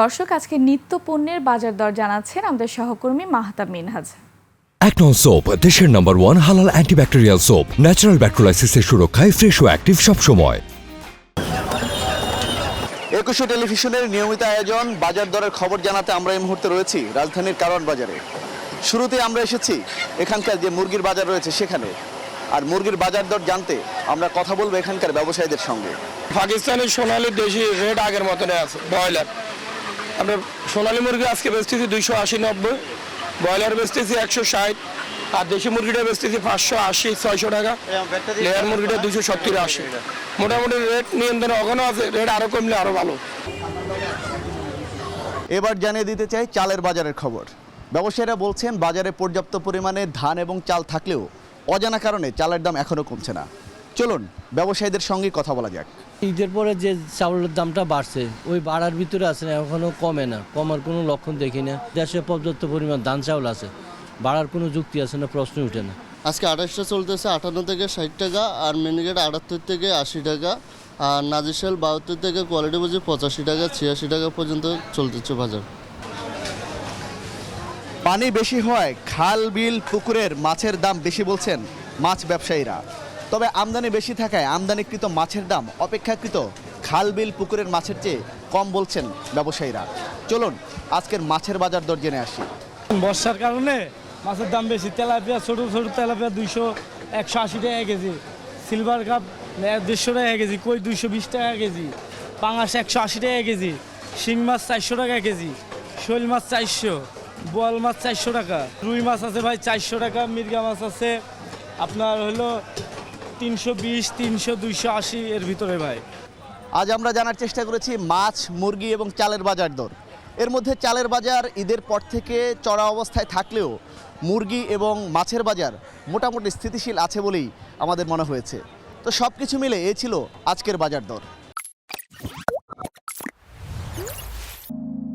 দর্শক, আজকে নিত্য পণ্যের বাজার দর জানাচ্ছেন আমাদের সহকর্মী মাহতাব মিনহাজ। একনন সোপ, দেশের নাম্বার 1 হালাল অ্যান্টিব্যাকটেরিয়াল সোপ, ন্যাচারাল ব্যাকটেরিয়ালাইসিসের সুরক্ষায় ফ্রেশ ও অ্যাক্টিভ সবসময়। একুশে টেলিভিশনের নিয়মিত আয়োজন বাজার দরের খবর জানাতে আমরা এই মুহূর্তে রয়েছি রাজধানীর কারওয়ান বাজারে। শুরুতে আমরা এসেছি এখানকার যে মুরগির বাজার রয়েছে সেখানে, আর মুরগির বাজার দর জানতে আমরা কথা বলবো এখানকার ব্যবসায়ীদের সঙ্গে। পাকিস্তানি সোনালী দেশি রেট আগের মতনই আছে। ব্রয়লার আমরা সোনালী মুরগি আজকে বেচতেছি 280-90, ব্রয়লার বেচতেছি 160, আর দেশি মুরগিটা বেচতেছি 580-600 টাকা, লেয়ার মুরগিটা 270-80। মোটামুটি রেট নিয়ন্ত্রণে এখনো আছে, রেট আরও কমলে আরও ভালো। এবার জানিয়ে দিতে চাই চালের বাজারের খবর। ব্যবসায়ীরা বলছেন বাজারে পর্যাপ্ত পরিমাণে ধান এবং চাল থাকলেও অজানা কারণে চালের দাম এখনও কমছে না। চলুন ব্যবসায়ীদের সঙ্গে কথা বলা যাক। ঈদের পরে যে চাউলের দামটা বাড়ছে ওই বাড়ার ভিতরে আছে না, এখনও কমে না, কমার কোনো লক্ষণ দেখি না। দেশে পর্যাপ্ত পরিমাণ ধান চাউল আছে, বাড়ার কোনো যুক্তি আছে না, প্রশ্ন উঠে না। আজকে 28টা চলতেছে 58 থেকে 60 টাকা, আর মিনিকেট 78 থেকে 80 টাকা, আর নাজিশাল 72 থেকে কোয়ালিটি বুঝি 85 টাকা 86 টাকা পর্যন্ত চলতেছে বাজার। পানি বেশি হওয়ায় খাল বিল পুকুরের মাছের দাম বেশি বলছেন মাছ ব্যবসায়ীরা। তবে আমদানি বেশি থাকায় আমদানিকৃত মাছের দাম অপেক্ষাকৃত খাল বিল পুকুরের মাছের চেয়ে কম বলছেন ব্যবসায়ীরা। চলুন আজকের মাছের বাজার দর জেনে আসি। বর্ষার কারণে মাছের দাম বেশি। তেলাপিয়া ছোটো ছোটো তেলাপিয়া 180 টাকা কেজি, সিলভার কাপ 150 টাকা কেজি, কই 220 টাকা কেজি, পাঙাশ 180 টাকা কেজি, শিং মাছ 400 টাকা কেজি, শৈল মাছ 400, বোয়াল মাছ 400 টাকা, রুই মাছ আছে ভাই 400 টাকা, মির্গা মাছ আছে আপনার হলো 320, 300, 280 এর ভিতরে ভাই। আজ আমরা জানার চেষ্টা করেছি মাছ, মুরগি এবং চালের বাজার দর। এর মধ্যে চালের বাজার ঈদের পর থেকে চড়া অবস্থায় থাকলেও মুরগি এবং মাছের বাজার মোটামুটি স্থিতিশীল আছে বলেই আমাদের মনে হয়েছে। তো সব কিছু মিলে এ ছিল আজকের বাজার দর।